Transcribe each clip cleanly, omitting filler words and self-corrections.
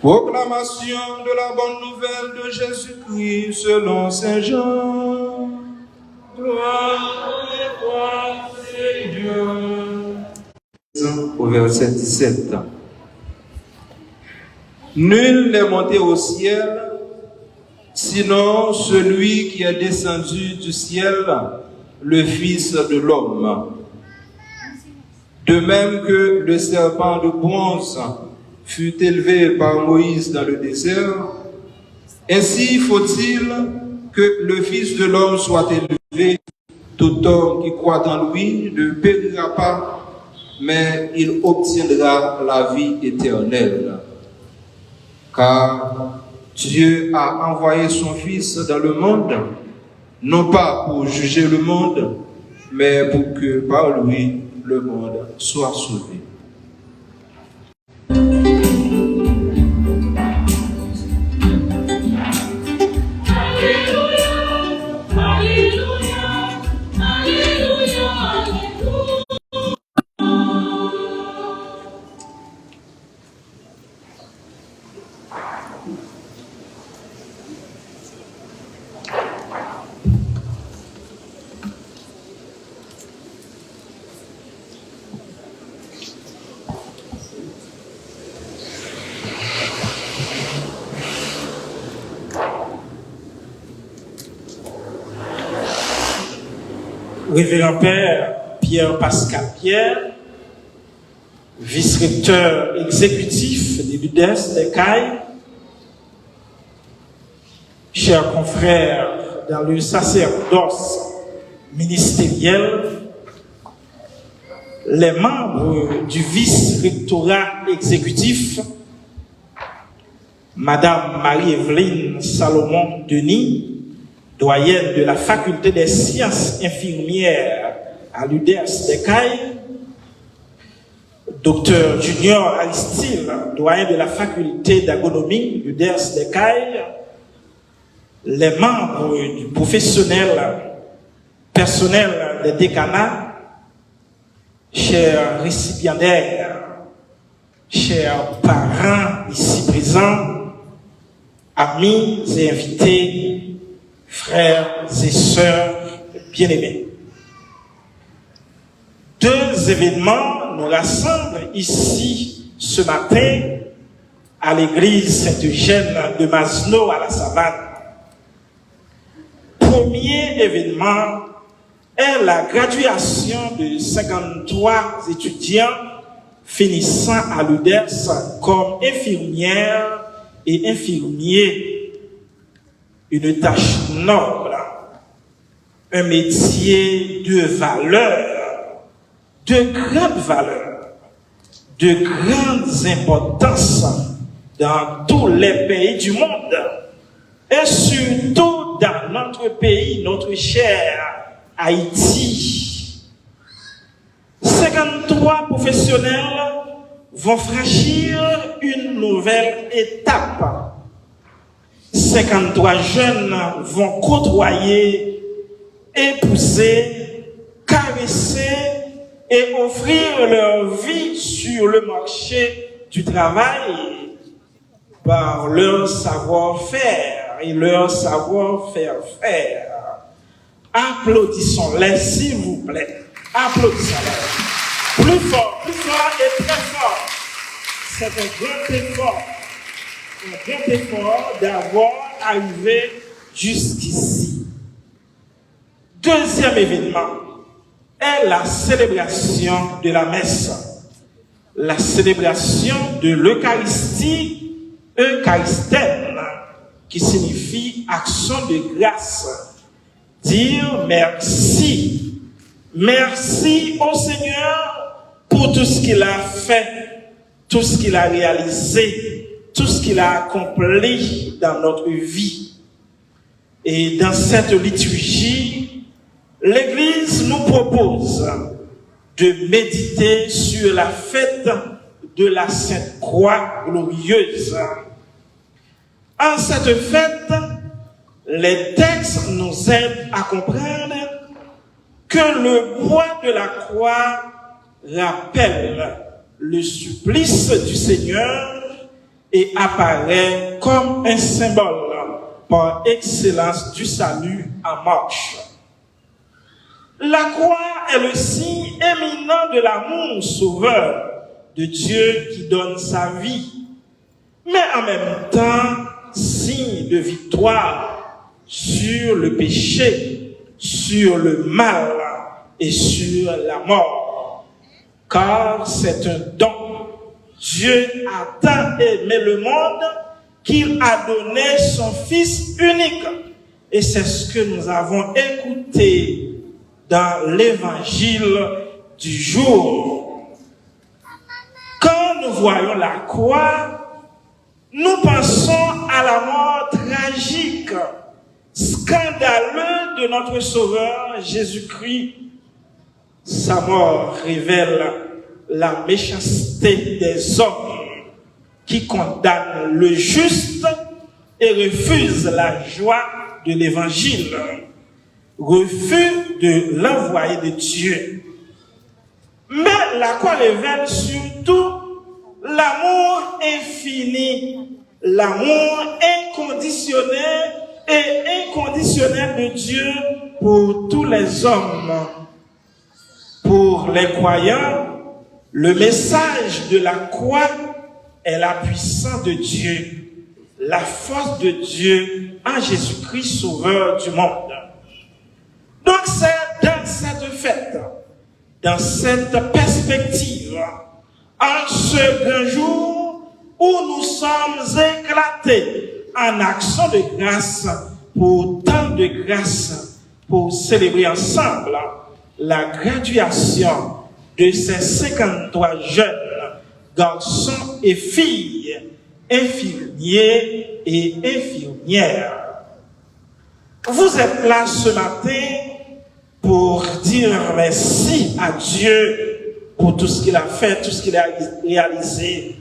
Proclamation de la bonne nouvelle de Jésus-Christ selon Saint Jean. Gloire à toi, Seigneur. Au verset 17. Nul n'est monté au ciel, sinon celui qui est descendu du ciel, le Fils de l'homme. De même que le serpent de bronze fut élevé par Moïse dans le désert, ainsi faut-il que le Fils de l'homme soit élevé. Tout homme qui croit en lui ne périra pas, mais il obtiendra la vie éternelle. Car Dieu a envoyé son Fils dans le monde, non pas pour juger le monde, mais pour que par lui le monde soit sauvé. Révérend Père Pierre-Pascal Pierre, vice-recteur exécutif de l'UDES des Cayes, chers confrères dans le sacerdoce ministériel, les membres du vice-rectorat exécutif, Madame Marie-Evelyne Salomon-Denis, doyenne de la faculté des sciences infirmières à l'UDES des Cayes, Docteur Junior Aristide, doyen de la faculté d'agronomie de l'UDES des Cayes, les membres du personnel des décanats, chers récipiendaires, chers parents ici présents, amis et invités, frères et sœurs bien-aimés. Deux événements nous rassemblent ici ce matin à l'église Saint-Eugène de Masneau à la Savane. Premier événement est la graduation de 53 étudiants finissant à l'UDES comme infirmières et infirmiers. Une tâche noble, un métier de valeur, de grande valeur, de grandes importances dans tous les pays du monde et surtout dans notre pays, notre cher Haïti. 53 professionnels vont franchir une nouvelle étape. 53 jeunes vont côtoyer, épouser, caresser et offrir leur vie sur le marché du travail par leur savoir-faire et leur savoir-faire. Applaudissons-les, s'il vous plaît. Applaudissons-les. Plus fort et très fort. C'est un grand effort d'avoir arrivé jusqu'ici. Deuxième événement est la célébration de la messe. La célébration de l'Eucharistie, eucharistène, qui signifie action de grâce. Dire merci. Merci au Seigneur pour tout ce qu'il a fait, tout ce qu'il a réalisé, tout ce qu'il a accompli dans notre vie. Et dans cette liturgie, l'Église nous propose de méditer sur la fête de la Sainte Croix glorieuse. En cette fête, les textes nous aident à comprendre que le bois de la croix rappelle le supplice du Seigneur et apparaît comme un symbole par excellence du salut en marche. La croix est le signe éminent de l'amour sauveur de Dieu qui donne sa vie, mais en même temps, signe de victoire sur le péché, sur le mal et sur la mort. Car c'est un don. Dieu a tant aimé le monde qu'il a donné son Fils unique. Et c'est ce que nous avons écouté dans l'évangile du jour. Quand nous voyons la croix, nous pensons à la mort tragique, scandaleuse de notre Sauveur Jésus-Christ. Sa mort révèle la méchanceté des hommes qui condamnent le juste et refusent la joie de l'évangile, refus de l'envoyé de Dieu. Mais la croix révèle surtout l'amour infini, l'amour inconditionnel et inconditionnel de Dieu pour tous les hommes. Pour les croyants, le message de la croix est la puissance de Dieu, la force de Dieu en Jésus-Christ, sauveur du monde. Donc c'est dans cette fête, dans cette perspective, en ce grand jour où nous sommes éclatés en action de grâce pour tant de grâce, pour célébrer ensemble la graduation de ces 53 jeunes garçons et filles, infirmiers et infirmières. Vous êtes là ce matin pour dire merci à Dieu pour tout ce qu'il a fait, tout ce qu'il a réalisé.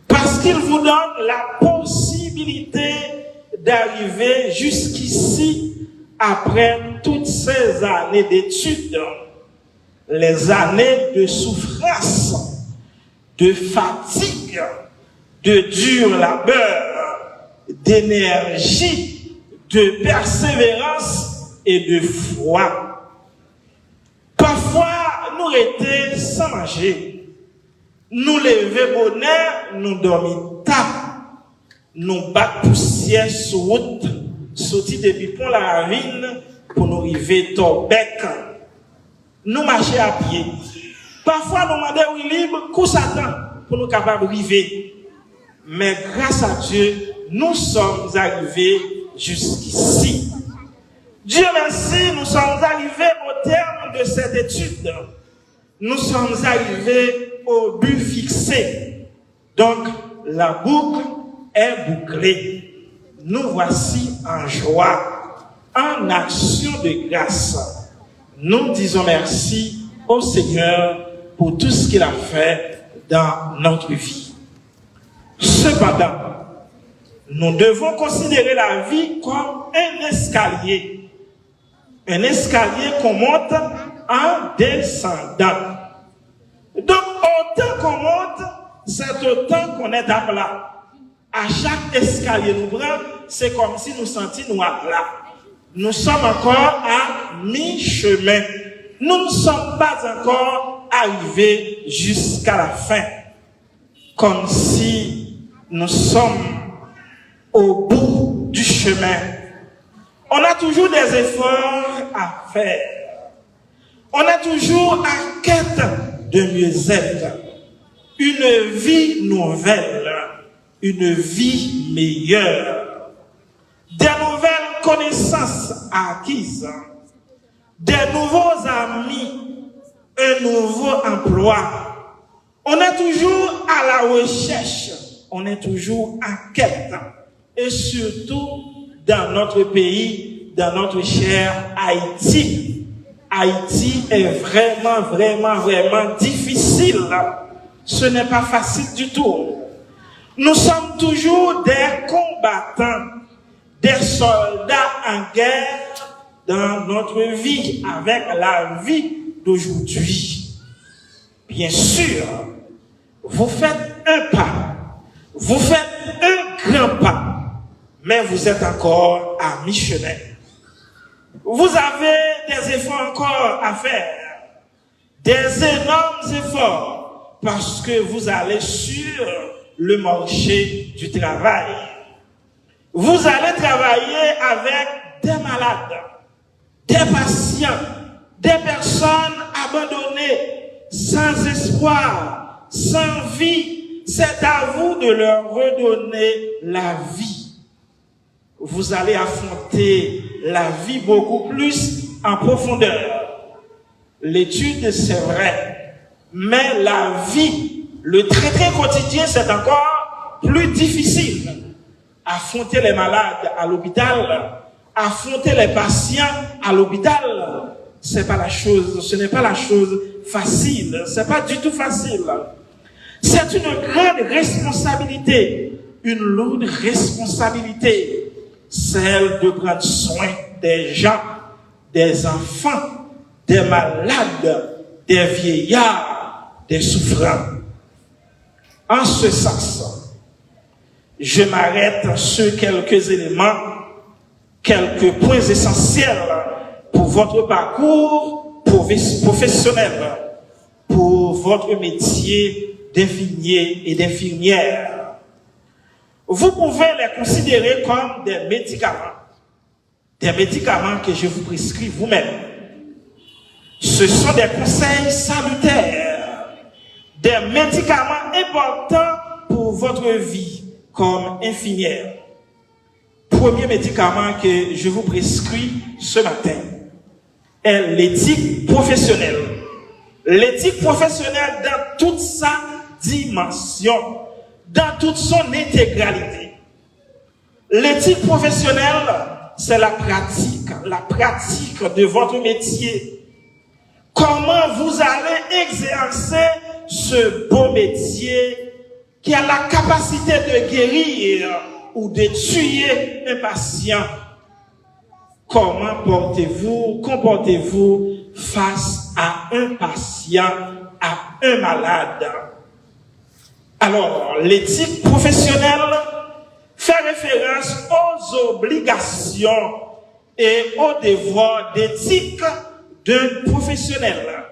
Parce qu'il vous donne la possibilité d'arriver jusqu'ici après toutes ces années d'études, les années de souffrance, de fatigue, de dur labeur, d'énergie, de persévérance et de foi. Parfois, nous étions sans manger, nous lever bonheur, nous dormir tard, nous battre poussière sur route, sortir depuis Pont la Ravine pour nous arriver Torbec. Nous marcher à pied. Parfois, nous demandons oui libre, course à temps pour nous capables d'arriver. Mais grâce à Dieu, nous sommes arrivés jusqu'ici. Dieu merci, nous sommes arrivés au terme de cette étude. Nous sommes arrivés au but fixé. Donc, la boucle est bouclée. Nous voici en joie, en action de grâce. Nous disons merci au Seigneur pour tout ce qu'il a fait dans notre vie. Cependant, nous devons considérer la vie comme un escalier. Un escalier qu'on monte en descendant. Donc, autant qu'on monte, c'est autant qu'on est à plat. À chaque escalier nous prend, c'est comme si nous sentions nous à plat. Nous sommes encore à mi-chemin. Nous ne sommes pas encore arrivés jusqu'à la fin. Comme si nous sommes au bout du chemin. On a toujours des efforts à faire. On est toujours en quête de mieux-être. Une vie nouvelle, une vie meilleure. Des nouvelles connaissances acquises, des nouveaux amis, un nouveau emploi. On est toujours à la recherche, on est toujours en quête. Et surtout dans notre pays, dans notre cher Haïti. Haïti est vraiment difficile. Ce n'est pas facile du tout. Nous sommes toujours des combattants, des soldats en guerre dans notre vie, avec la vie d'aujourd'hui. Bien sûr, vous faites un pas, vous faites un grand pas, mais vous êtes encore à mi-chemin. Vous avez des efforts encore à faire, des énormes efforts, parce que vous allez sur le marché du travail. Vous allez travailler avec des malades, des patients, des personnes abandonnées, sans espoir, sans vie. C'est à vous de leur redonner la vie. Vous allez affronter la vie beaucoup plus en profondeur. L'étude, c'est vrai, mais la vie, le traité quotidien, c'est encore plus difficile. Affronter les malades à l'hôpital, affronter les patients à l'hôpital, c'est pas la chose, ce n'est pas la chose facile, c'est pas du tout facile. C'est une grande responsabilité, une lourde responsabilité, celle de prendre soin des gens, des enfants, des malades, des vieillards, des souffrants. En ce sens, je m'arrête sur quelques éléments, quelques points essentiels pour votre parcours professionnel, pour votre métier d'infirmier et d'infirmière. Vous pouvez les considérer comme des médicaments que je vous prescris vous-même. Ce sont des conseils salutaires, des médicaments importants pour votre vie comme infirmière. Premier médicament que je vous prescris ce matin est l'éthique professionnelle. L'éthique professionnelle dans toute sa dimension, dans toute son intégralité. L'éthique professionnelle, c'est la pratique de votre métier. Comment vous allez exercer ce beau métier qui a la capacité de guérir ou de tuer un patient. Comment comportez-vous face à un patient, à un malade? Alors, l'éthique professionnelle fait référence aux obligations et aux devoirs d'éthique d'un professionnel.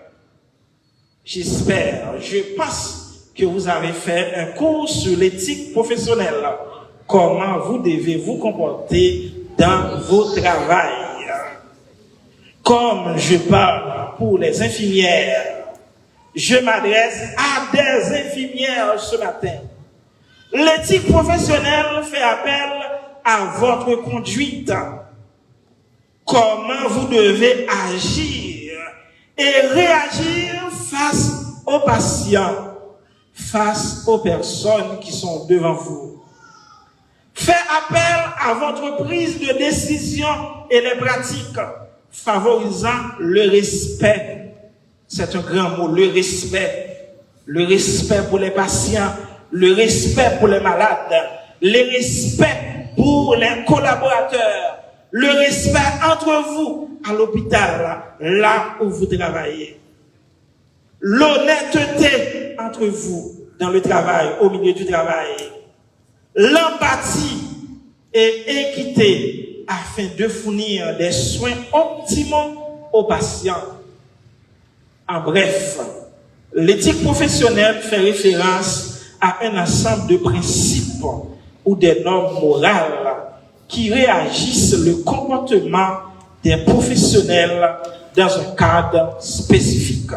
Je pense que vous avez fait un cours sur l'éthique professionnelle. Comment vous devez vous comporter dans vos travails. Comme je parle pour les infirmières, je m'adresse à des infirmières ce matin. L'éthique professionnelle fait appel à votre conduite. Comment vous devez agir et réagir face aux patients, face aux personnes qui sont devant vous. Fait appel à votre prise de décision et les pratiques favorisant le respect. C'est un grand mot, le respect. Le respect pour les patients, le respect pour les malades, le respect pour les collaborateurs, le respect entre vous à l'hôpital, là où vous travaillez. L'honnêteté entre vous dans le travail, au milieu du travail. l'empathie et l'équité afin de fournir des soins optimaux aux patients. En bref, l'éthique professionnelle fait référence à un ensemble de principes ou des normes morales qui réagissent le comportement des professionnels dans un cadre spécifique.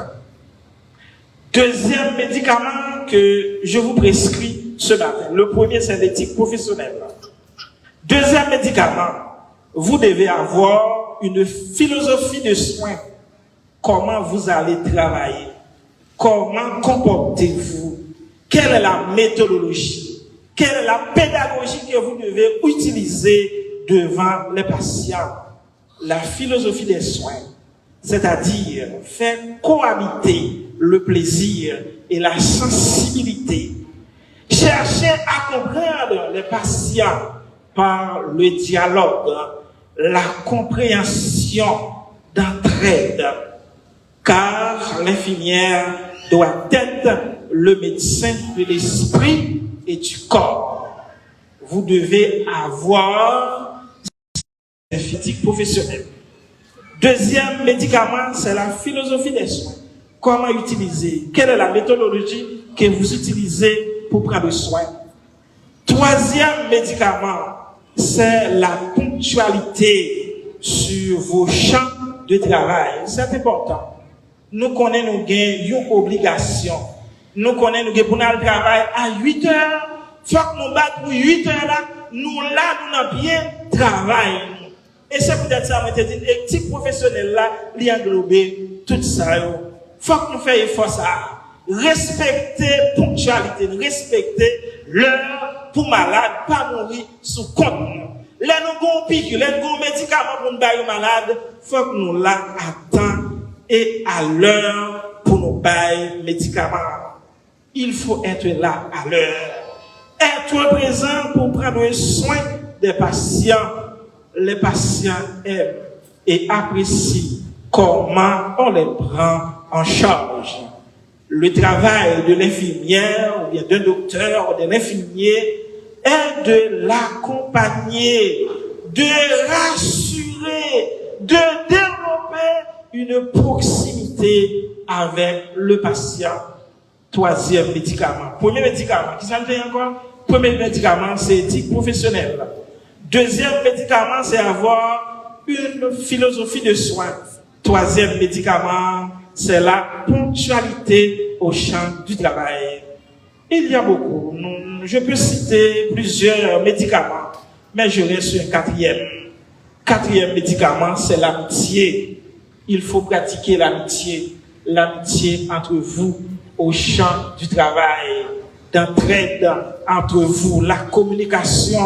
Deuxième médicament que je vous prescris ce matin. Le premier, c'est l'éthique professionnelle. Deuxième médicament, vous devez avoir une philosophie de soins. Comment vous allez travailler? Comment comportez-vous? Quelle est la méthodologie? Quelle est la pédagogie que vous devez utiliser devant les patients? La philosophie des soins, c'est-à-dire faire cohabiter le plaisir et la sensibilité. Chercher à comprendre les patients par le dialogue, la compréhension d'entraide, car l'infirmière doit être le médecin de l'esprit et du corps. Vous devez avoir une éthique professionnelle. Deuxième médicament, c'est la philosophie des soins. Comment utiliser? Quelle est la méthodologie que vous utilisez pour prendre soin? Troisième médicament, c'est la ponctualité sur vos champs de travail. C'est important. Nous connaissons nos gains, une obligation. Nous connaissons nos gains pour aller travailler à 8 heures. Faut que nous battons pour 8 heures là. Nous avons bien travaillé. Et c'est peut-être ça, mais dit, l'éthique professionnelle là, il englobe tout ça. Faut que nous fassions effort ça. Respecter ponctualité, respecter l'heure pour malade, pas mourir sous compte. Là, nous avons piqûre, là, nous avons médicaments pour nous bailler malade, faut que nous l'attendons et à l'heure pour nous bailler médicaments. Il faut être là à l'heure. Être présent pour prendre soin des patients. Les patients aiment et apprécient comment on les prend en charge. Le travail de l'infirmière ou bien d'un docteur ou d'un infirmier est de l'accompagner, de rassurer, de développer une proximité avec le patient. Troisième médicament. Premier médicament, qui s'en fait encore? Premier médicament, c'est éthique professionnelle. Deuxième médicament, c'est avoir une philosophie de soins. Troisième médicament, c'est la ponctualité au champ du travail. Il y a beaucoup. Je peux citer plusieurs médicaments, mais je reste sur un quatrième. Quatrième médicament, c'est l'amitié. Il faut pratiquer l'amitié. L'amitié entre vous au champ du travail, d'entraide entre vous, la communication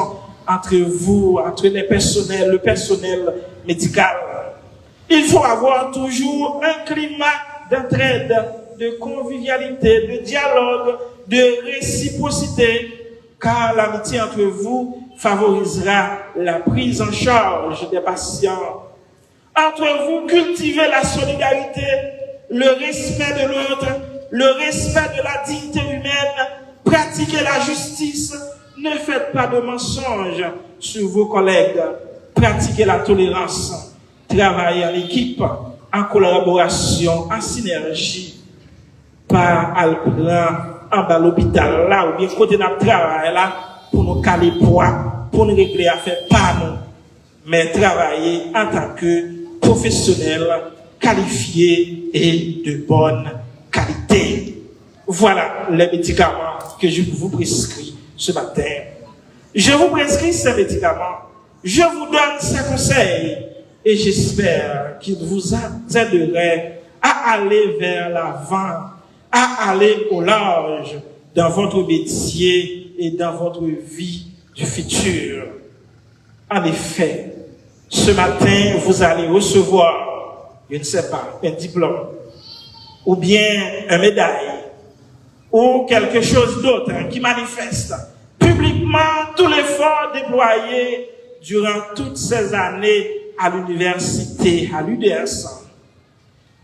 entre vous, entre les personnels, le personnel médical. Il faut avoir toujours un climat d'entraide, de convivialité, de dialogue, de réciprocité, car l'amitié entre vous favorisera la prise en charge des patients. Entre vous, cultivez la solidarité, le respect de l'autre, le respect de la dignité humaine, pratiquez la justice, ne faites pas de mensonges sur vos collègues, pratiquez la tolérance, travaillez en équipe, en collaboration, en synergie, pas à en bas l'hôpital là, ou bien côté notre travail là, pour nous caler poids, pour nous régler affaires, pas nous, mais travailler en tant que professionnel, qualifié et de bonne qualité. Voilà les médicaments que je vous prescris ce matin. Je vous prescris ces médicaments, je vous donne ces conseils et j'espère qu'ils vous aideraient à aller vers l'avant, à aller au large dans votre métier et dans votre vie du futur. En effet, ce matin, vous allez recevoir, je ne sais pas, un diplôme, ou bien une médaille, ou quelque chose d'autre qui manifeste publiquement tout l'effort déployé durant toutes ces années à l'université, à l'UDS.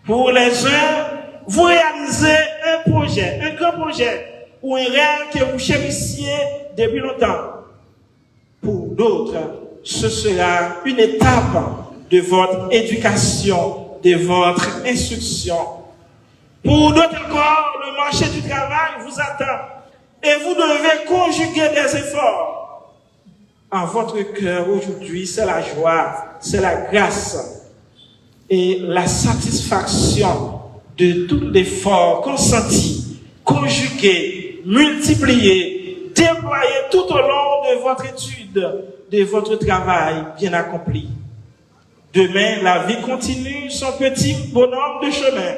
Pour les uns, vous réalisez un projet, un grand projet, ou un rêve que vous chérissiez depuis longtemps. Pour d'autres, ce sera une étape de votre éducation, de votre instruction. Pour d'autres encore, le marché du travail vous attend et vous devez conjuguer des efforts. En votre cœur aujourd'hui, c'est la joie, c'est la grâce et la satisfaction de tout l'effort consenti, conjugué, multiplié, déployé tout au long de votre étude, de votre travail bien accompli. Demain, la vie continue son petit bonhomme de chemin.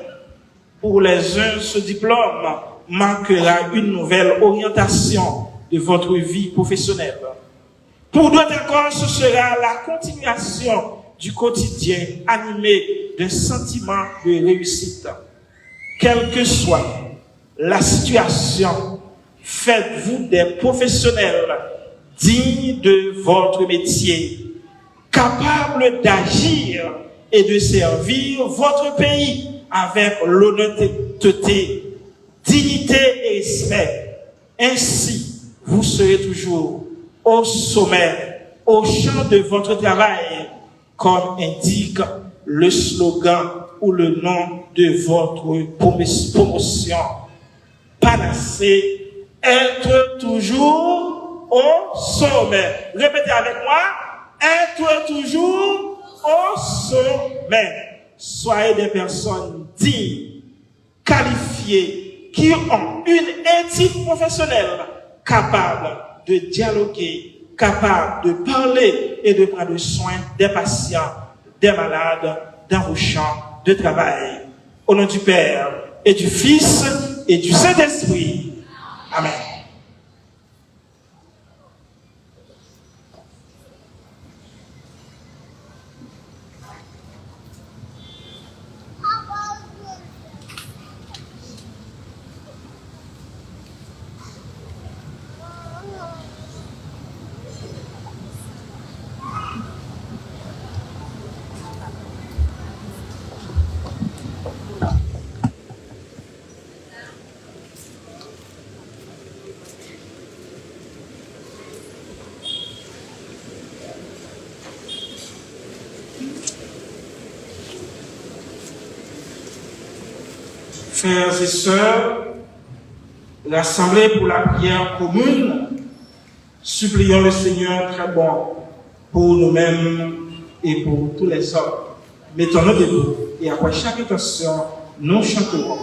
Pour les uns, ce diplôme marquera une nouvelle orientation de votre vie professionnelle. Pour d'autres encore, ce sera la continuation du quotidien animé d'un sentiment de réussite. Quelle que soit la situation, faites-vous des professionnels dignes de votre métier, capables d'agir et de servir votre pays avec l'honnêteté, dignité et respect. Ainsi, vous serez toujours au sommet, au champ de votre travail, comme indique le slogan ou le nom de votre promotion. Panacée, être toujours au sommet. Répétez avec moi, être toujours au sommet. Soyez des personnes dignes, qualifiées, qui ont une éthique professionnelle, capable de dialoguer, capable de parler et de prendre soin des patients, des malades, dans vos champs de travail. Au nom du Père et du Fils et du Saint-Esprit. Amen. Frères et sœurs, l'Assemblée pour la prière commune, supplions le Seigneur très bon pour nous-mêmes et pour tous les hommes. Mettons-nous debout et après chaque intention, nous chanterons.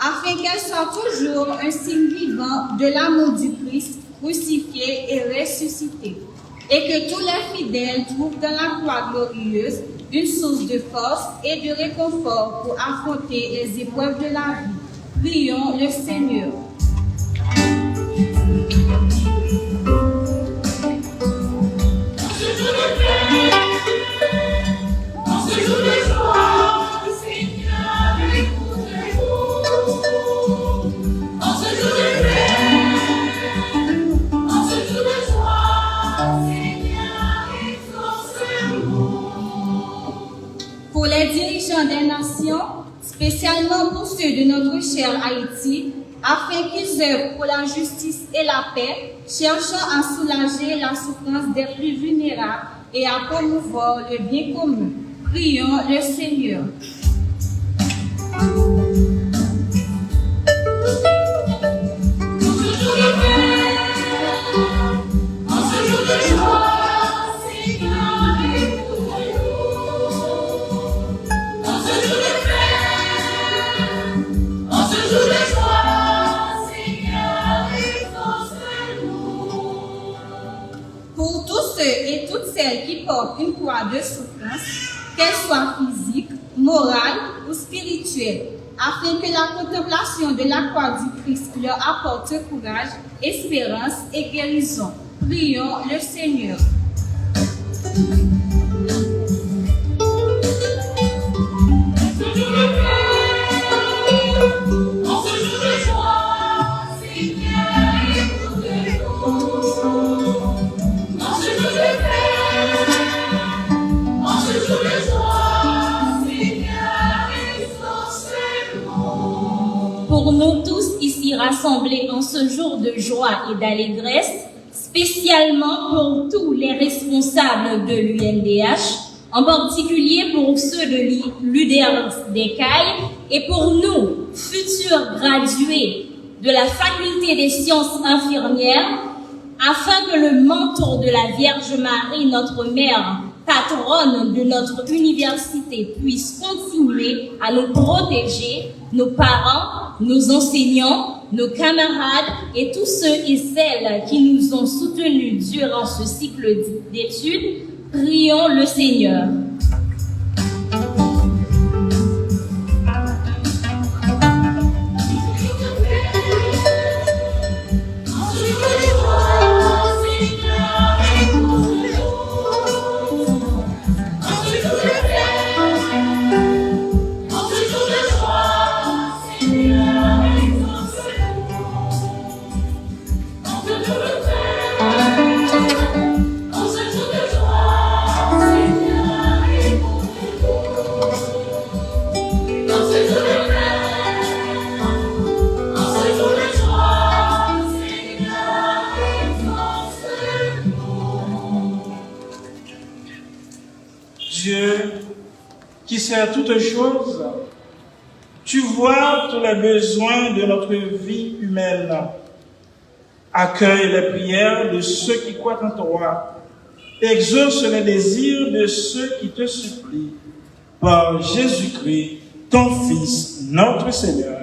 Afin qu'elle soit toujours un signe vivant de l'amour du Christ crucifié et ressuscité, et que tous les fidèles trouvent dans la croix glorieuse une source de force et de réconfort pour affronter les épreuves de la vie. Prions le Seigneur. Pour les dirigeants des nations, spécialement pour ceux de notre cher Haïti, afin qu'ils œuvrent pour la justice et la paix, cherchant à soulager la souffrance des plus vulnérables et à promouvoir le bien commun. Prions le Seigneur. celles qui portent une croix de souffrance, qu'elle soit physique, morale ou spirituelle, afin que la contemplation de la croix du Christ leur apporte courage, espérance et guérison. Prions le Seigneur. Pour nous tous ici rassemblés en ce jour de joie et d'allégresse, spécialement pour tous les responsables de l'UNDH, en particulier pour ceux de l'UDR d'Écailles et pour nous, futurs gradués de la faculté des sciences infirmières, afin que le manteau de la Vierge Marie, notre mère, patronne de notre université, puisse continuer à nous protéger, nos parents, nos enseignants, nos camarades et tous ceux et celles qui nous ont soutenus durant ce cycle d'études. Prions le Seigneur. Dieu, qui sait toutes choses, tu vois tous les besoins de notre vie humaine. Accueille les prières de ceux qui croient en toi. Exauce les désirs de ceux qui te supplient. Par Jésus-Christ, ton Fils, notre Seigneur.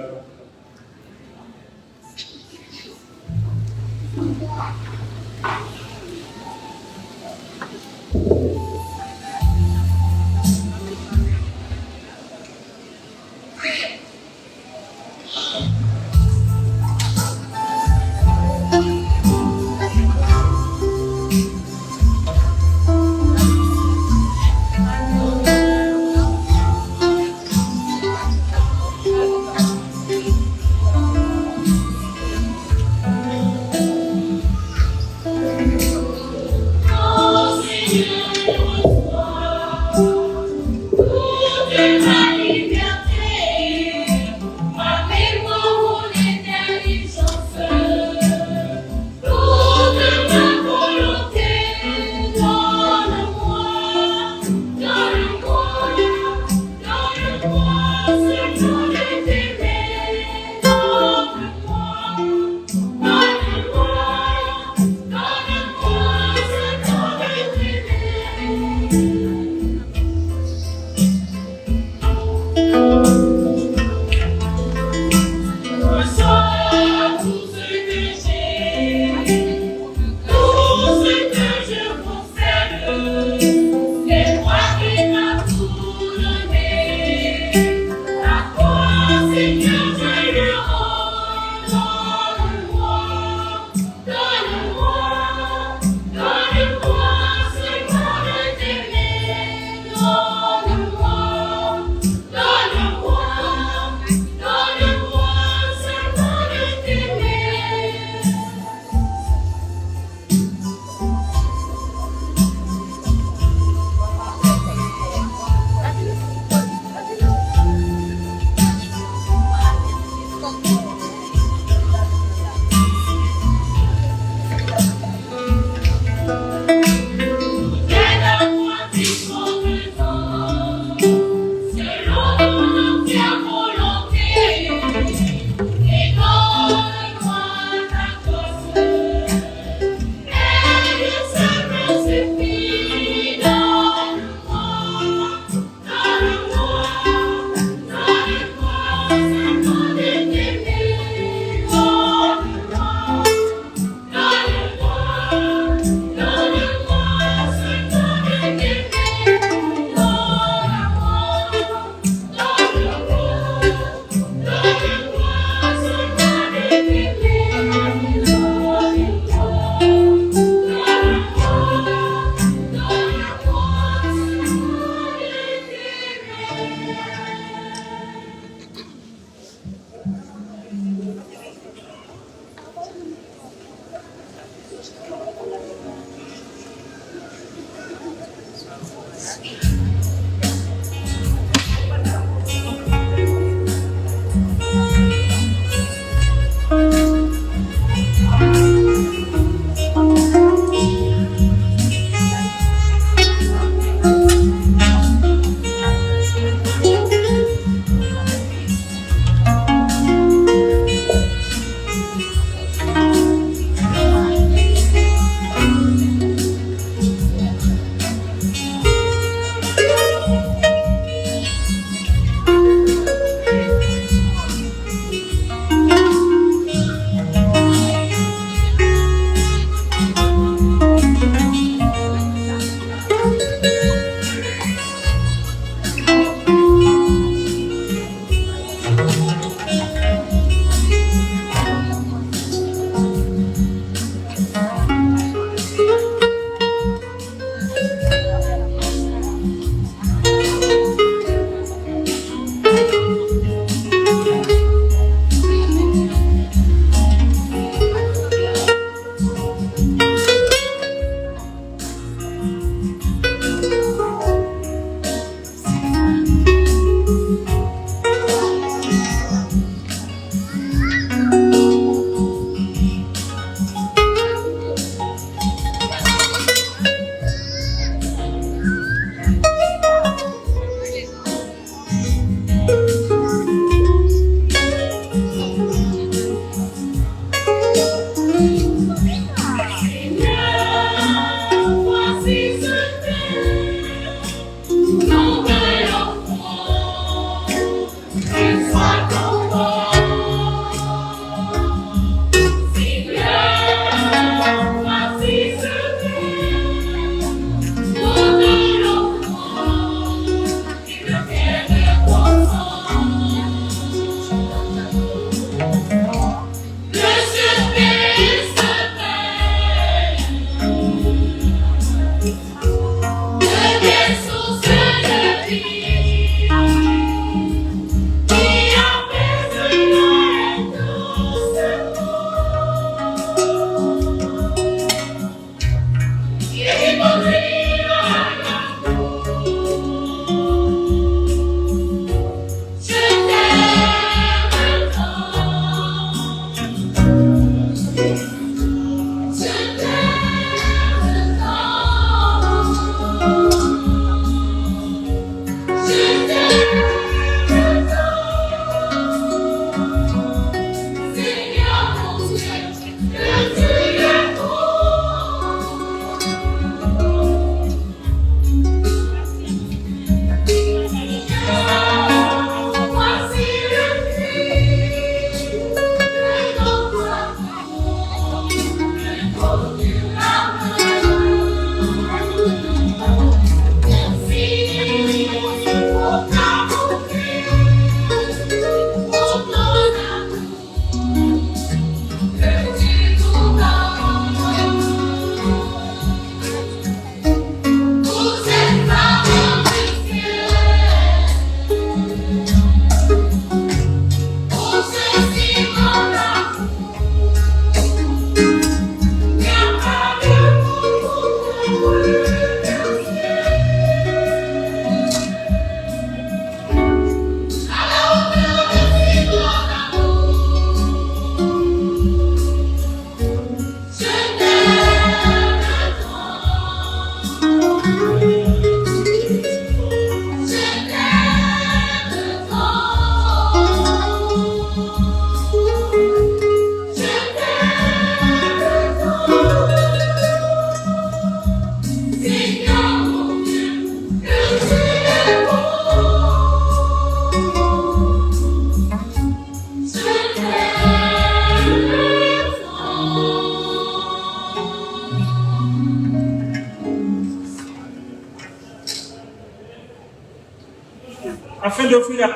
afin d'offrir la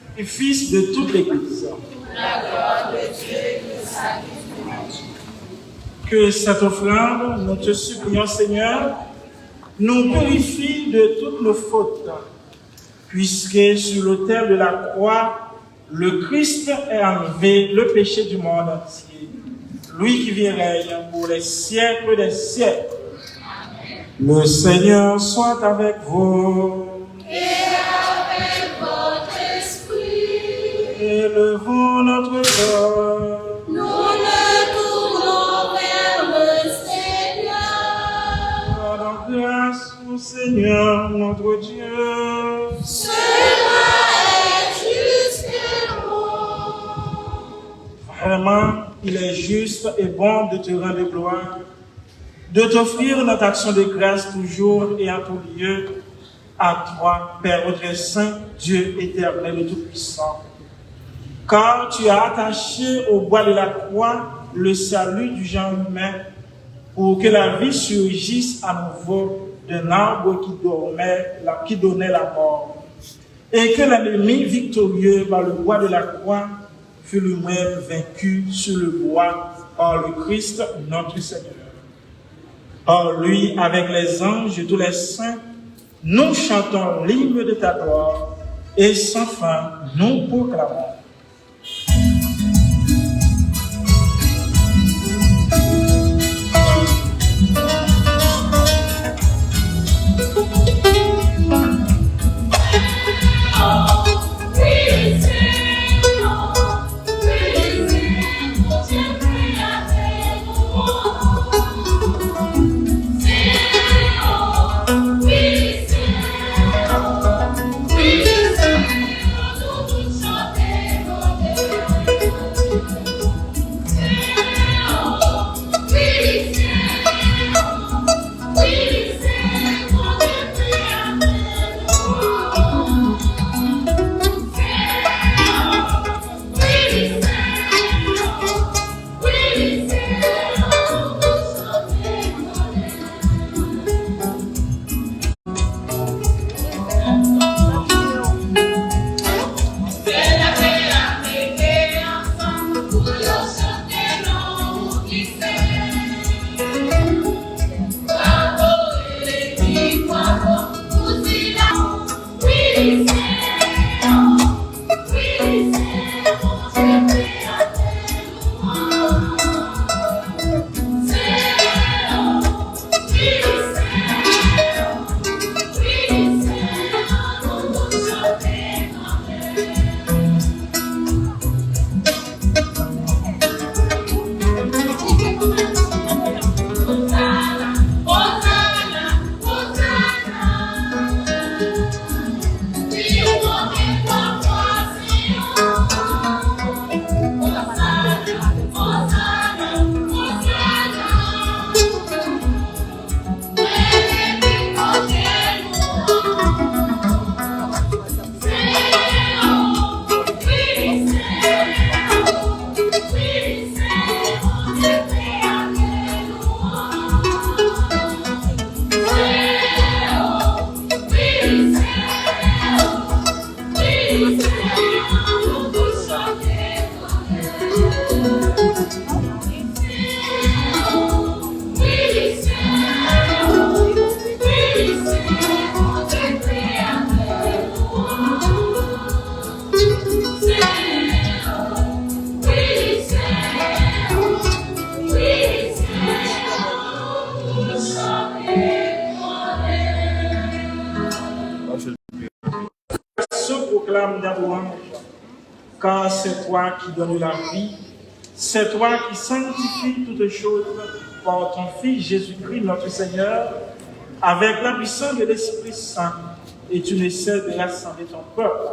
sacrifice de toute l'Église. La gloire de Dieu et le salut du monde. Que cette offrande, nous te supplions, Seigneur, nous purifie de toutes nos fautes, puisque sur l'autel de la croix, le Christ a enlevé le péché du monde entier, lui qui vit et règne pour les siècles des siècles. Amen. Le Seigneur soit avec vous. Et avec votre esprit. Élevons notre cœur. Nous le tournons vers le Seigneur. Rendons grâce au Seigneur notre Dieu. Cela est juste et bon. Vraiment, il est juste et bon de te rendre gloire, de t'offrir notre action de grâce toujours et en tout lieu, à toi, Père notre Saint, Dieu éternel et tout-puissant. Car tu as attaché au bois de la croix le salut du genre humain, pour que la vie surgisse à nouveau d'un arbre qui donnait la mort, et que l'ennemi victorieux par le bois de la croix fut lui-même vaincu sur le bois par le Christ notre Seigneur. Par lui, avec les anges et tous les saints, nous chantons l'hymne de ta gloire, et sans fin, nous proclamons. Car c'est toi qui donnes la vie, c'est toi qui sanctifies toutes choses par ton Fils Jésus-Christ notre Seigneur, avec la puissance de l'Esprit Saint, et tu ne cesses de rassembler ton peuple,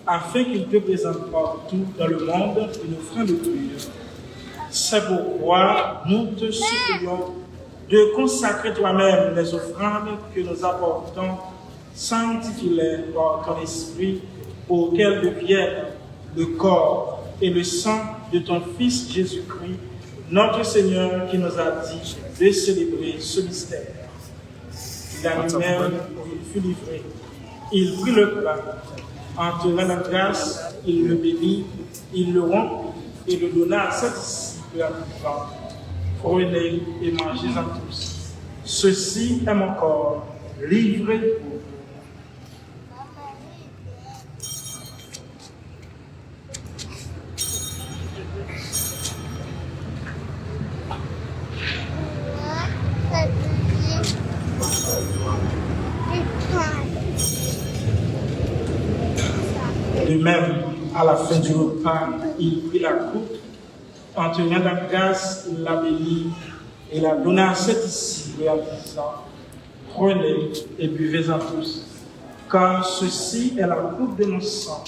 afin qu'il te présente partout dans le monde une offrande pure. C'est pourquoi nous te supplions de consacrer toi-même les offrandes que nous apportons, sanctifie-les par ton Esprit, pour qu'elles deviennent le corps et le sang de ton Fils Jésus-Christ, notre Seigneur, qui nous a dit de célébrer ce mystère. Il a lui-même, il fut livré. Il prit le pain, En te rendant grâce, il le bénit, il le rompt et le donna à ses disciples vivants. Prenez et mangez-en tous. Ceci est mon corps, livré pour vous. De même, à la fin du repas, il prit la coupe, en te rendant grâce, il la bénit et la donna à ses disciples en disant, prenez et buvez-en tous, car ceci est la coupe de mon sang,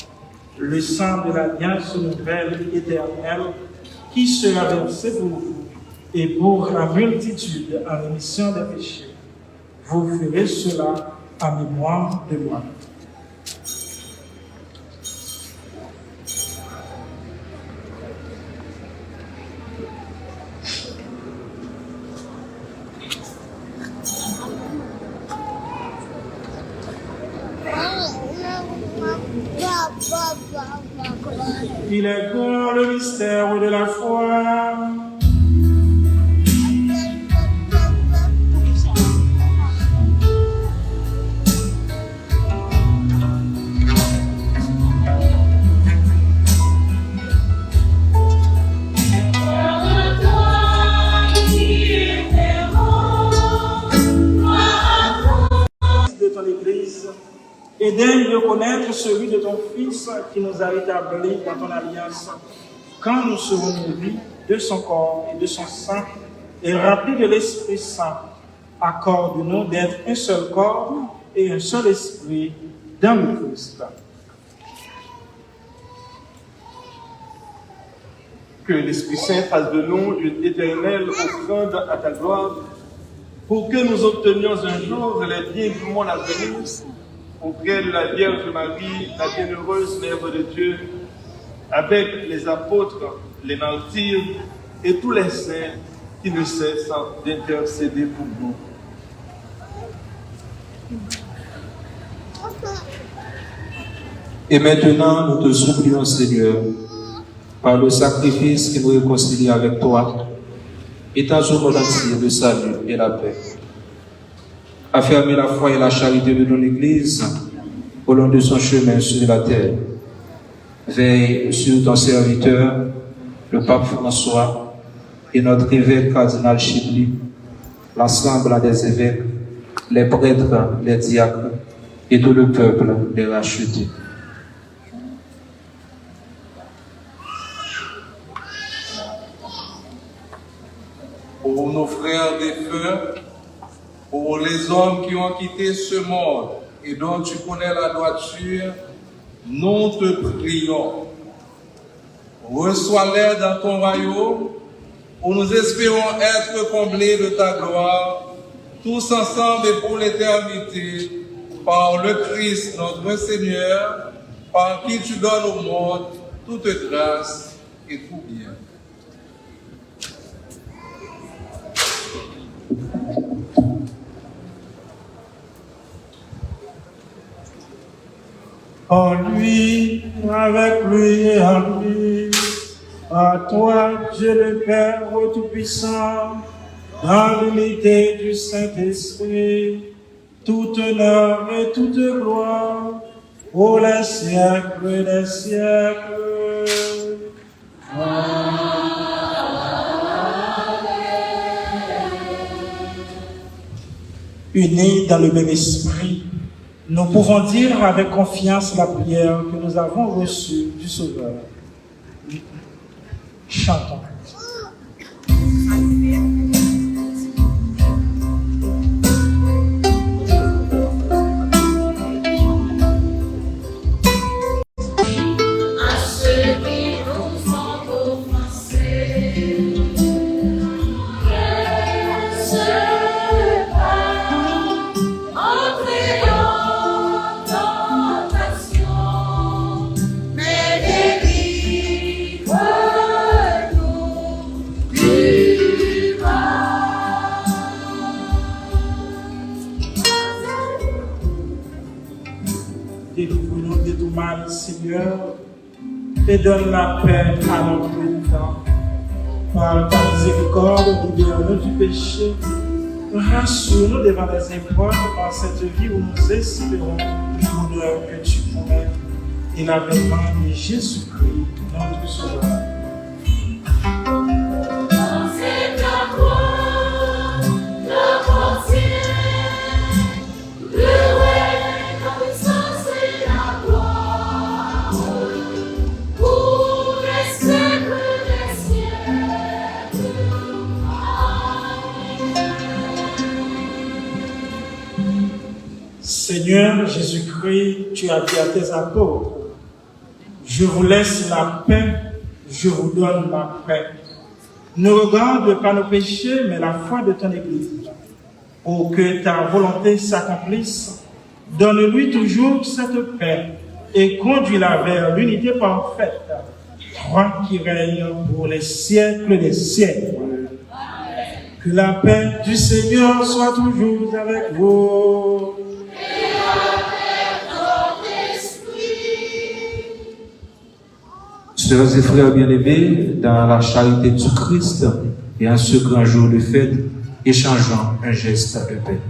le sang de l'alliance nouvelle éternelle, qui sera versé pour vous et pour la multitude en rémission des péchés. Vous ferez cela en mémoire de moi. Il est grand le mystère de la foi. De ton Église, et daigne de connaître celui de ton Fils qui nous a établis dans ton alliance. Quand nous serons nourris de son corps et de son sang et remplis de l'Esprit Saint, accorde-nous d'être un seul corps et un seul esprit dans le Christ. Que l'Esprit Saint fasse de nous une éternelle offrande à ta gloire, pour que nous obtenions un jour les biens du monde à venir, auprès de la Vierge Marie, la bienheureuse Mère de Dieu, avec les apôtres, les martyrs et tous les saints qui ne cessent d'intercéder pour nous. Et maintenant, nous te supplions, Seigneur, par le sacrifice qui nous réconcilie avec toi, étends au monde entier le salut et la paix. Affermis la foi et la charité de ton Église au long de son chemin sur la terre. Veille sur ton serviteur, le pape François, et notre évêque cardinal Chibli, l'ensemble des évêques, les prêtres, les diacres et tout le peuple des rachetés. Pour nos frères défunts, pour les hommes qui ont quitté ce monde et dont tu connais la droiture, nous te prions. Reçois-les dans ton royaume, où nous espérons être comblés de ta gloire, tous ensemble et pour l'éternité, par le Christ notre Seigneur, par qui tu donnes au monde toute grâce et tout bien. En lui, avec lui et en lui, à toi, Dieu le Père Tout-Puissant, dans l'unité du Saint-Esprit, tout honneur et toute gloire, pour les siècles des siècles. Amen. Unis dans le même esprit, nous pouvons dire avec confiance la prière que nous avons reçue du Sauveur. Chantons. mal, Seigneur, et donne la paix à notre temps. Par ta miséricorde, libère-nous du péché. Rassure-nous devant les épreuves par cette vie où nous espérons le bonheur que tu promets et l'avènement de Jésus-Christ, notre Sauveur. Seigneur Jésus-Christ, tu as dit à tes apôtres, je vous laisse la paix, je vous donne la paix. Ne regarde pas nos péchés, mais la foi de ton Église. Pour que ta volonté s'accomplisse, donne-lui toujours cette paix et conduis-la vers l'unité parfaite, toi qui règnes pour les siècles des siècles. Que la paix du Seigneur soit toujours avec vous. Sœurs et frères bien-aimés, dans la charité du Christ et en ce grand jour de fête, échangeons un geste de paix.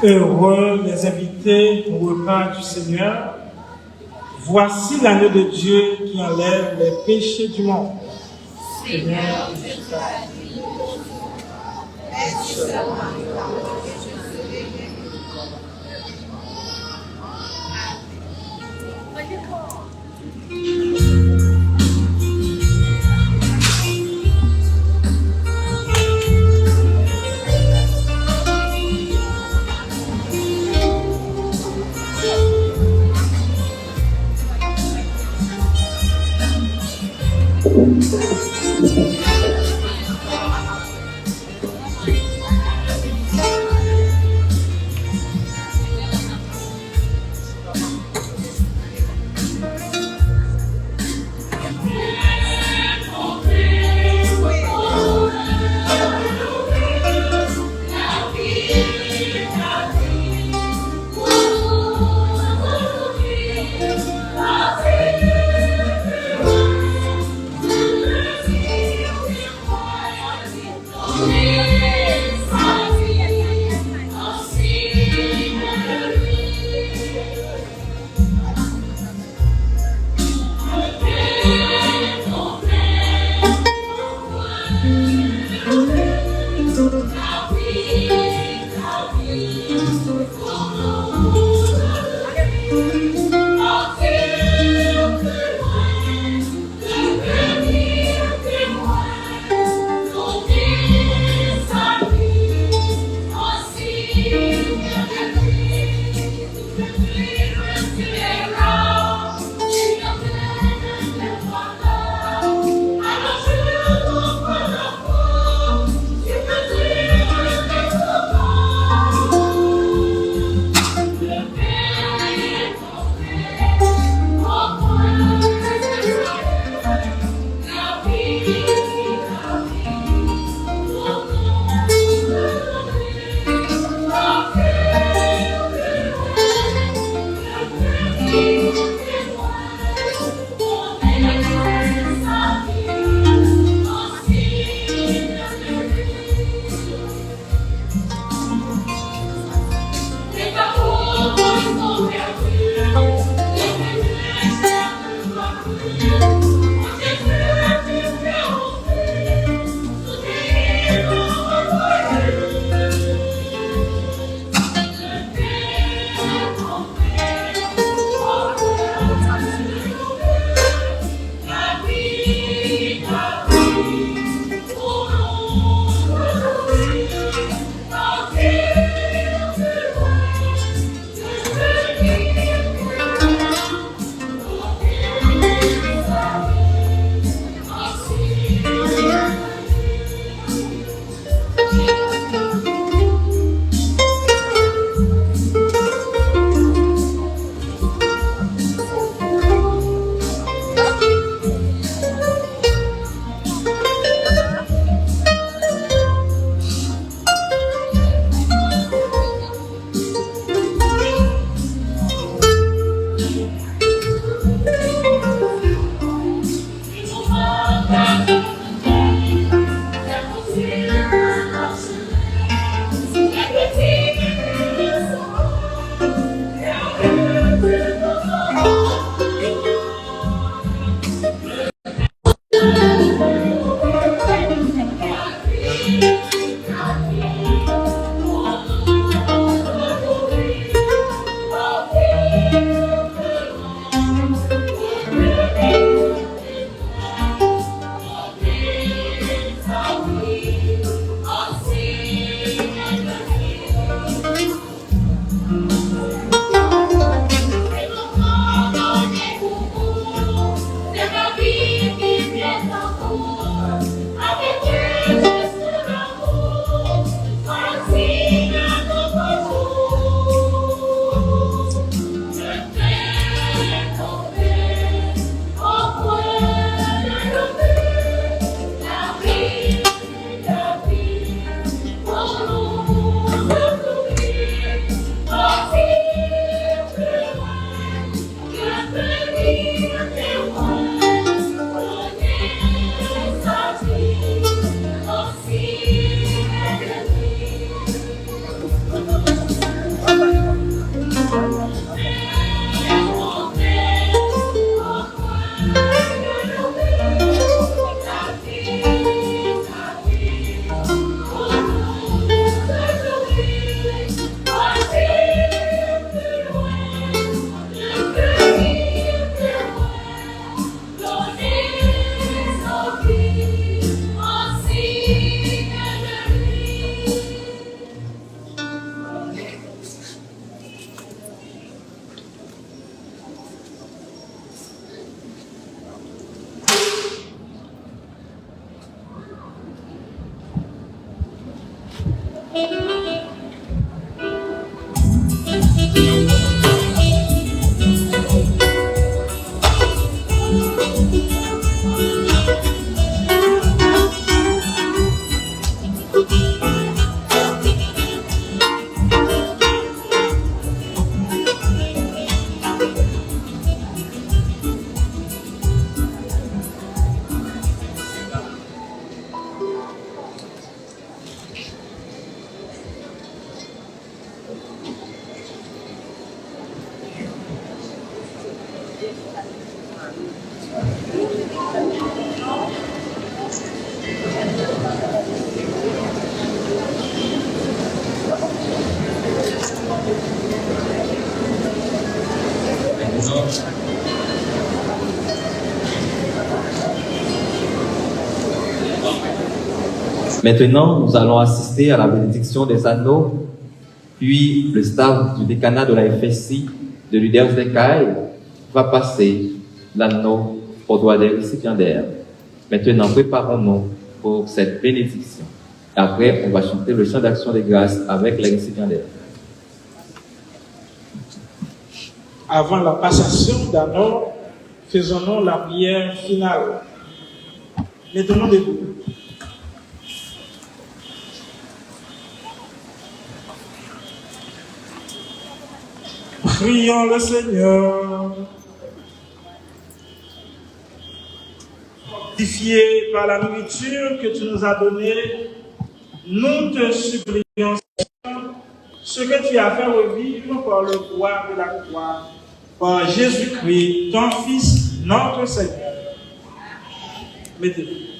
Heureux les invités au repas du Seigneur. Voici l'agneau de Dieu qui enlève les péchés du monde. Seigneur, je t'appelle. Maintenant, nous allons assister à la bénédiction des anneaux, puis le staff du décanat de la FSI de l'UDERZECAI va passer l'anneau au doigt des récipiendaires. Maintenant, préparons-nous pour cette bénédiction. Après, on va chanter le chant d'action des grâces avec les récipiendaires. Avant la passation d'anneaux, faisons-nous la prière finale. Mettons-nous debout. Prions le Seigneur. Fortifié par la nourriture que tu nous as donnée, nous te supplions, ce que tu as fait revivre par le poids de la croix, par Jésus-Christ, ton Fils, notre Seigneur. Mettez-vous.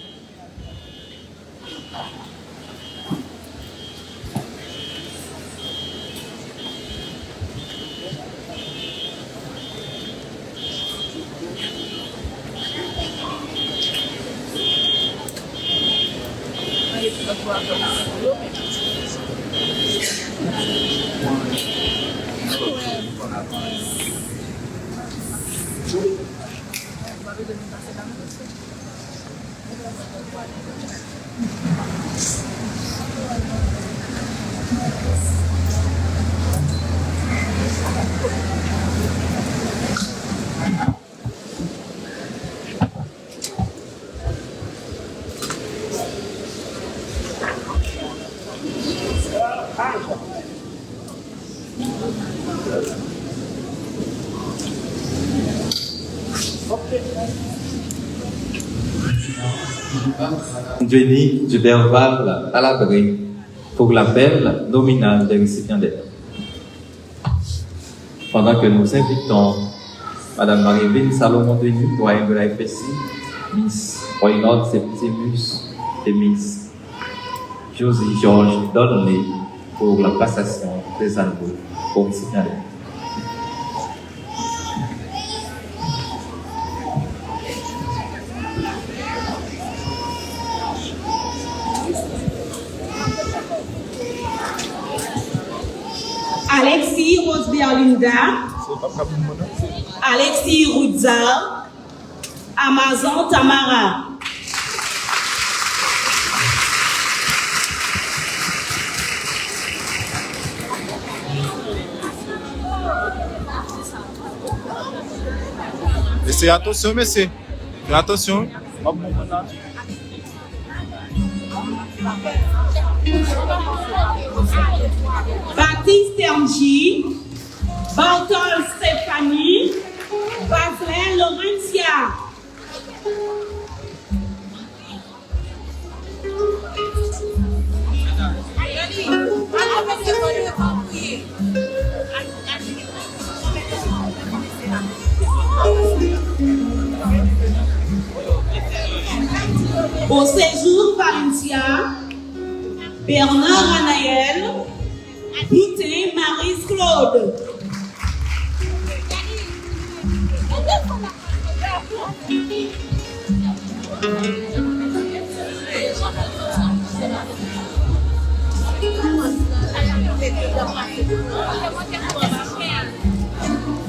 Jenny Duberval à l'abri pour l'appel nominal des récipiendaires. Pendant que nous invitons Madame Marie-Vine Salomon-Denis, doyenne de la FSI, Miss Roynald Septimus et Miss Josie Georges Donnelly pour la passation des anneaux aux récipiendaires. Alexis Rosberlinda, Alexis Roudzar, Amazon Tamara. Laissez attention, messieurs. Faites attention. Baptiste Termji, Bartol Stéphanie, Baselin Laurentia. Au séjour Valencia, Bernard Anaël, Boutin Marie-Claude.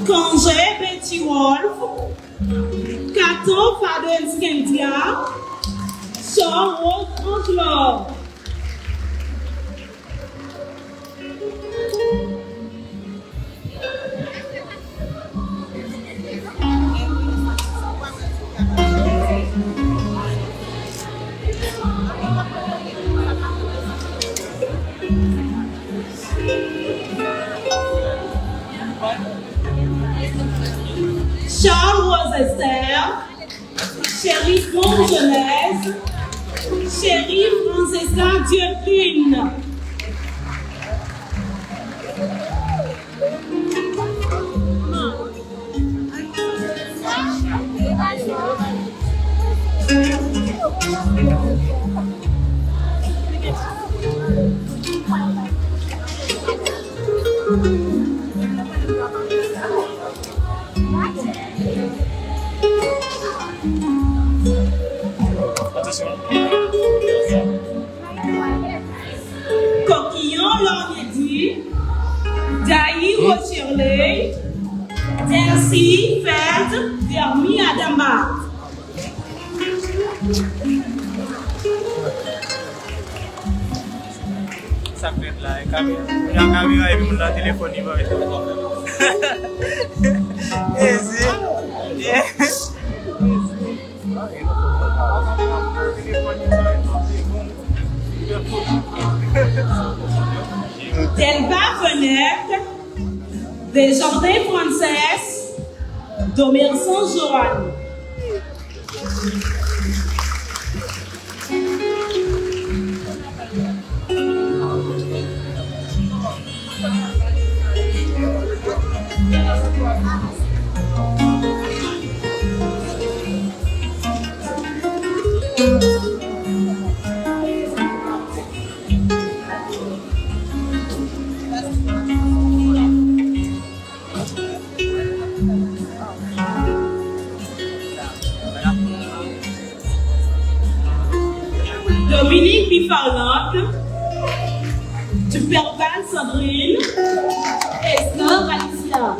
Congé Betty Wolf, Cato Fadel Skendia, Sor Rose Angelor. Fonds Jeunesse, chérie Francesca Dieudrine. Coquillon Lorgnetti, Daï Rochirley, Dercy Fed, Dermi Adama. Ça fait là, la caméra et puis le téléphone, il va être Delva Fenêtre, Desjardins Frances, Domerson Joanne. Dominique Bifarlante, Superval Sandrine, Esnor Alicia.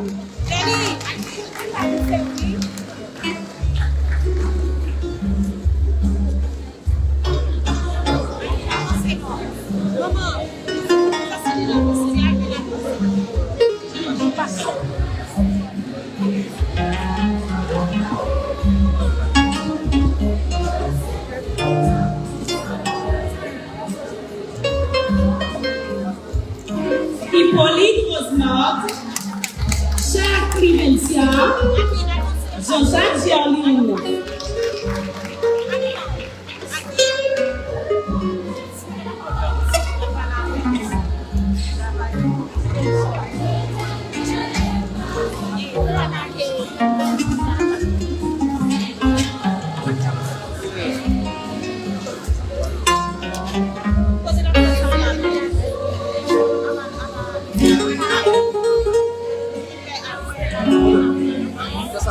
Hippolyte Rosemont, Jacques Clivencia, Jean-Jacques Gerline.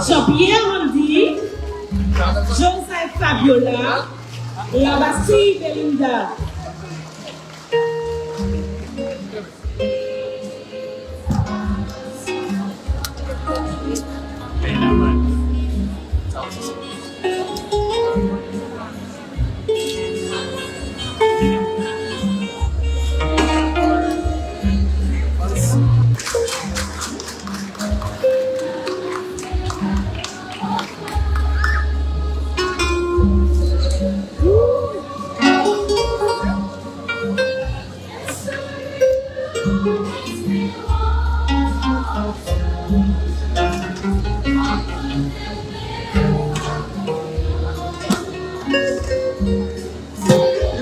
Jean-Pierre Andy, Joseph Fabiola, La Bastille Belinda.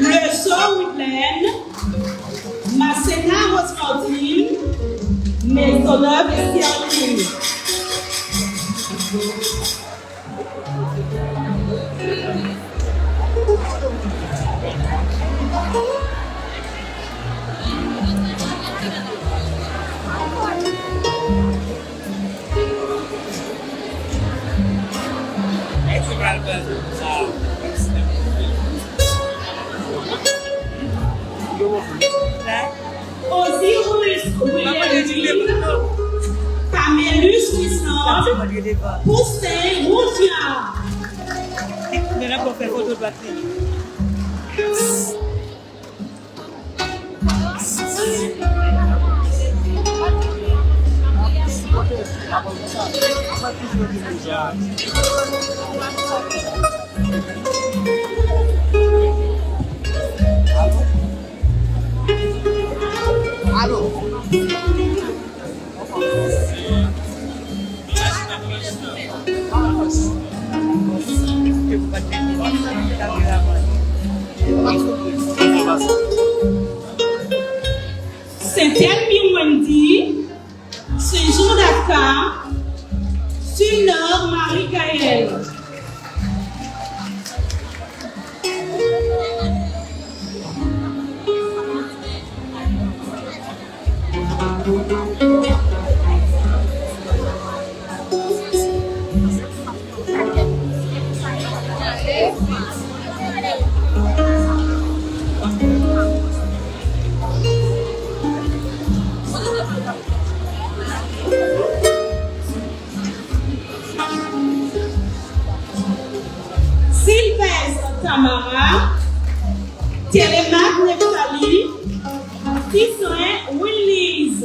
Le Show Woodland, Masséna Rosfordine, Maisonneuve et Sterling. Osiris William, Pamélus Kisson, Poussin Routia. Maintenant, pour faire photo de batterie. Allô? Télémac Neftali, Tisserand Willis.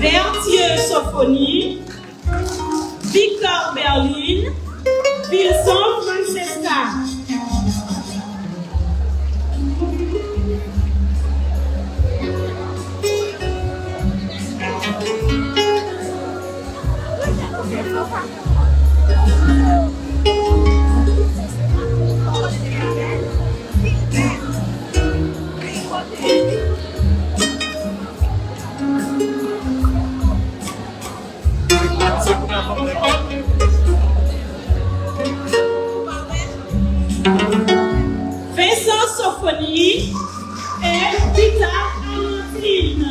Berthieu Sophonie, Victor Berlin, Wilson Francesca. Vincent Sophonie et Vita Amandine.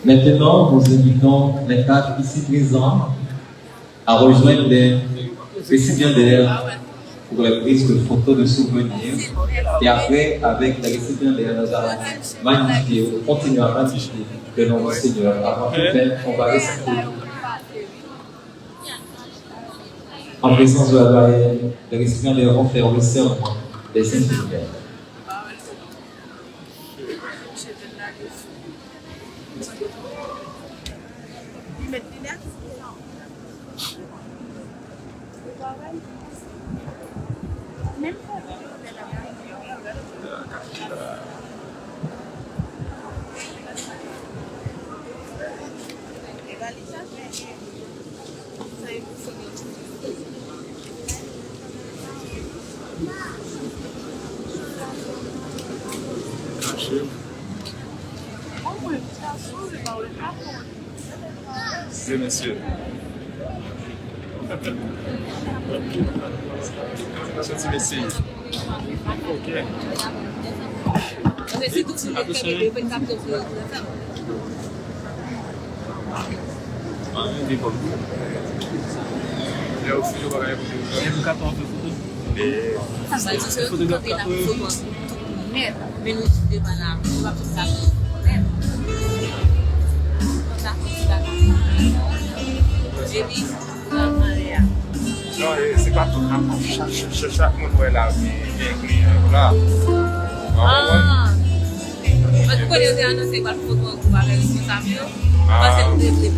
Maintenant, nous invitons les cadres ici présents à rejoindre les récipiendaires pour la prise de photos de souvenirs. Et après, avec les récipiendaires, nous allons magnifier, continuer à magnifier le nom du Seigneur. Avant de faire, on va réciter. En présence de la doyenne, les récipiendaires vont faire le serment des saintes prières. C'est monsieur. C'est monsieur. Ok. Non, c'est pas tout le monde. Chaque monde est là, bien client. Là. Ah. Mas quando eu annoncé para o futuro que vai ser sabio, vai ser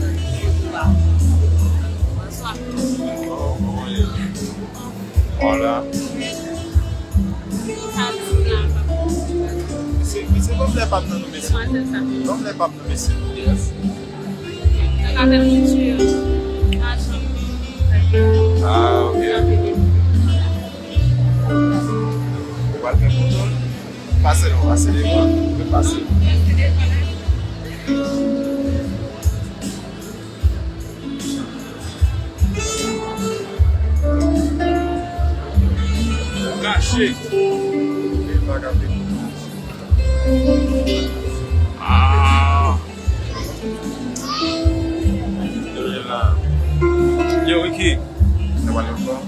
Voilà. C'est comme les papes de Messie. Comme les papes de Messie. Yes. Ah, ok. On va le faire pour toi. Passez les bras. On peut passer. Caché. Ah. Yo, Ricky. Ça va le voir?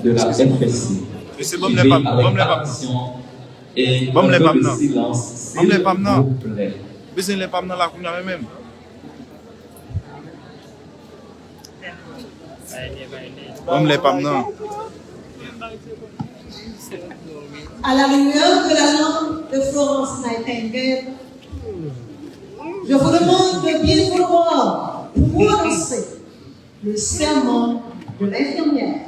De la FSI. C'est bon, les pam. Et bon, les pam, non. Silence. Bon, les pam, non. S'il vous plaît. Mais c'est les pam dans la cour même. Bon, les pam, non. À la lueur de la lampe de Florence Nightingale, je vous demande de bien vouloir prononcer le serment de l'infirmière.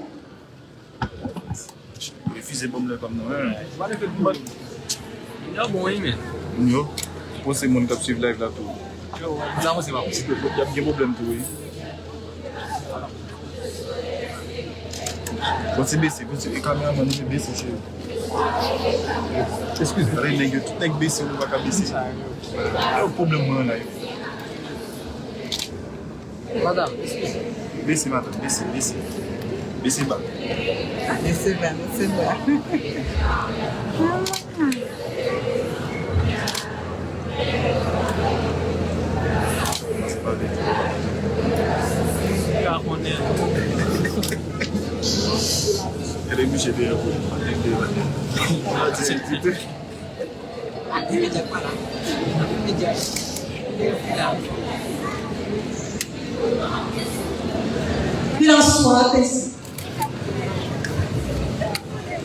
Refusez bon, les pam, non. Yo, pour ces gens qui suivent live là tout. Là, c'est pas possible. Il y a un problème tout. Quand c'est baissé, les caméramans nous baissent chez eux. Excusez-moi, les nègres, tout nègre baissé, on ne va pas baisser. Il y a un problème en live. Madame, baissez, madame, baissez. Baissez bas. Baissez bas. C'est pas vite. Elle est obligée de Qu'il en soit ainsi.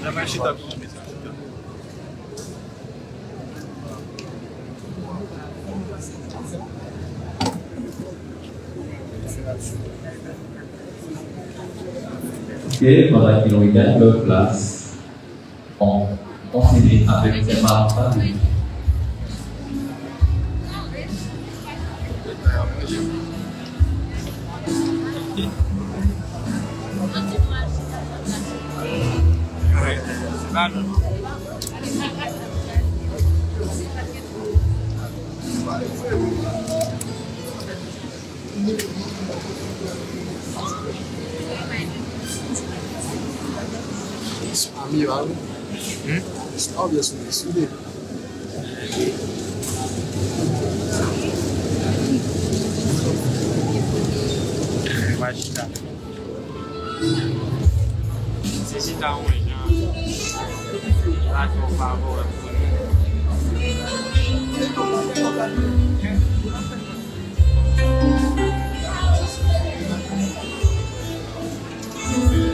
La machine à couper. Et pendant qu'ils regardent leur place, on continue avec ces marques. Amiral, it's obviously Sudan. Se si dá um olhão, lá com o favor,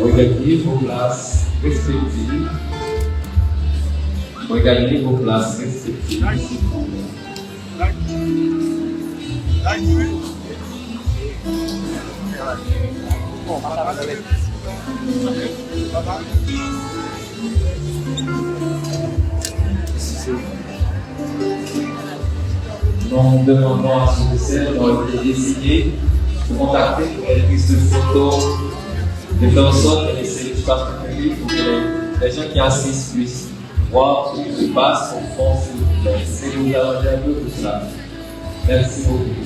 Regardez vos places respectives. Regardez vos places respectives. Nous demandons à ceux et celles qui ont été désignés de contacter pour les prises de photos des personnes et laisser l'espace public pour que les gens qui assistent puissent voir ce qui se passe au fond, s'il vous plaît. C'est nous avons déjà vu tout cela. Merci beaucoup.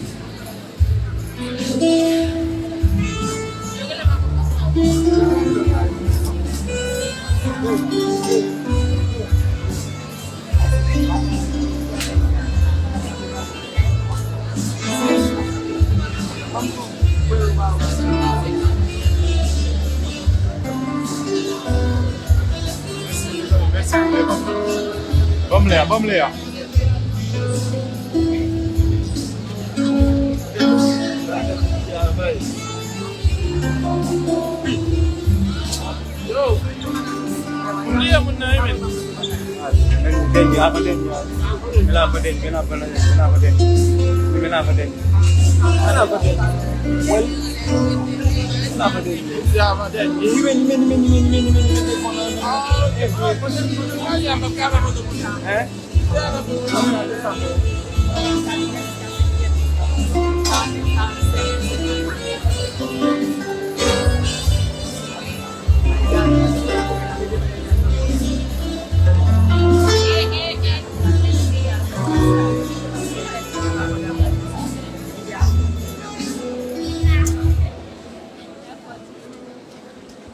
Vamos ler.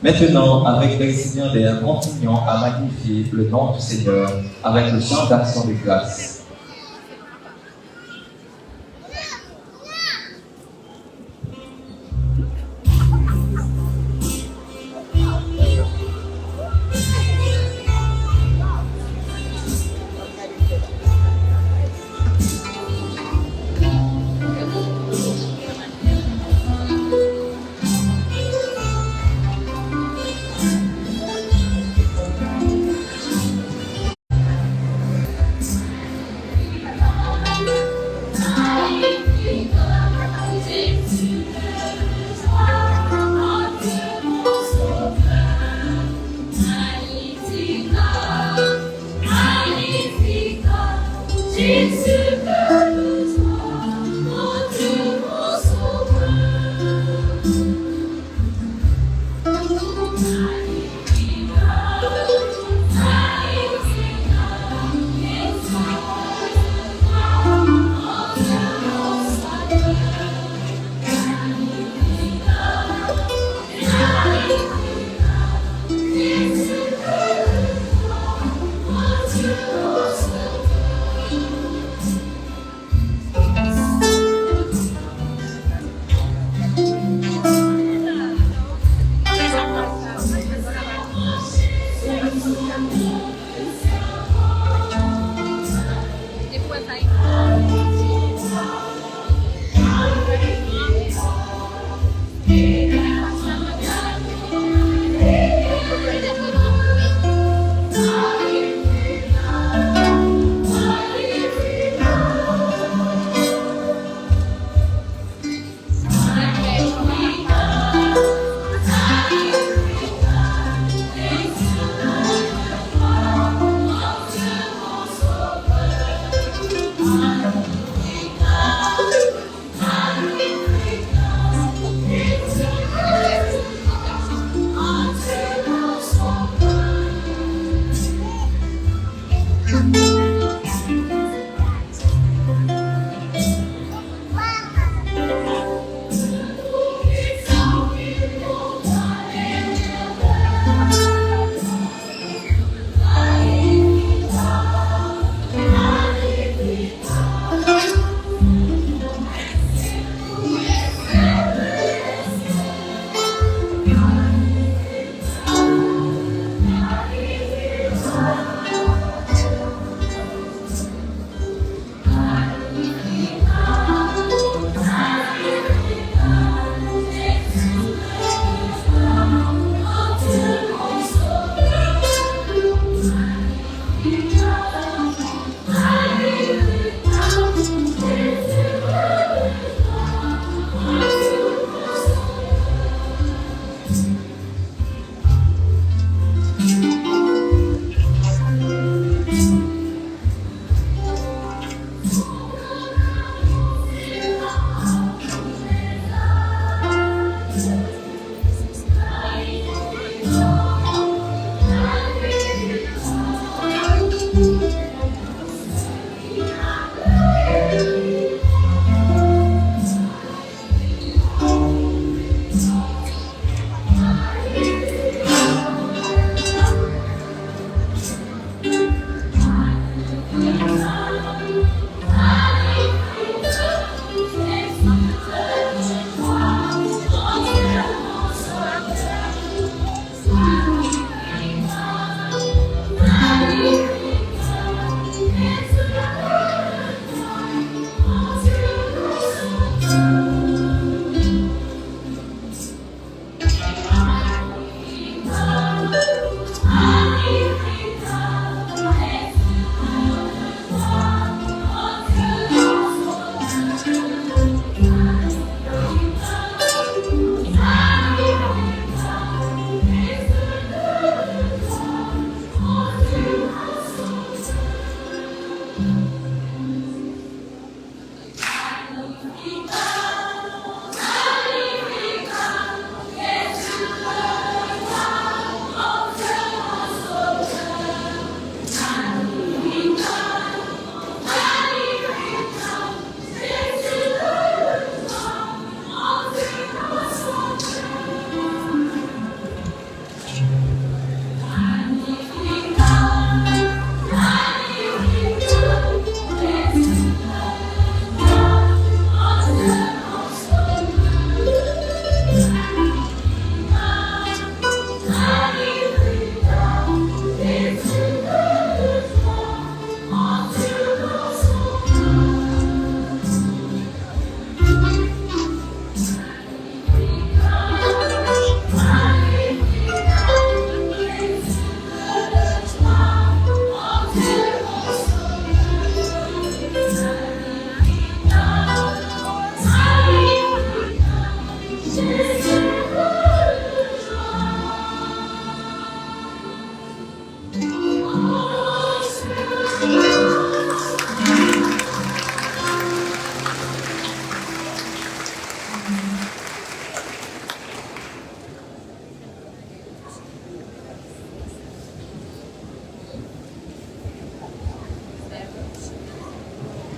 Maintenant, avec les récipiendaires, continuons à magnifier le nom du Seigneur avec le chant d'action de grâce.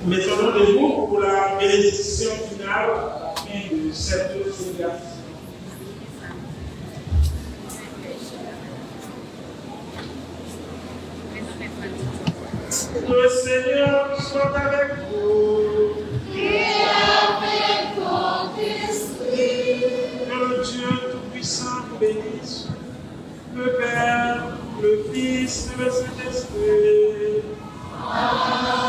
mettons rendez-vous pour la bénédiction finale de cette célébration. Le Seigneur soit avec vous. Et avec votre esprit. Que le Dieu Tout-Puissant vous bénisse, le Père, le Fils et le Saint-Esprit. Amen.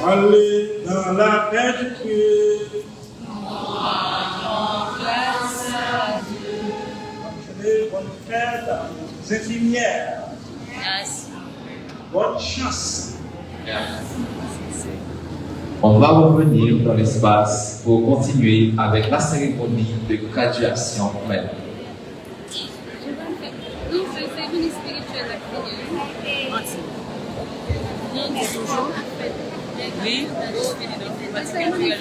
Allez dans la paix du Christ. Grâce à Dieu. Bonne fête aux infirmières. Merci. Bonne chance. On va revenir dans l'espace pour continuer avec la cérémonie de graduation même. Nous, je fais une spirituelle activité. Oui, parce que nous, il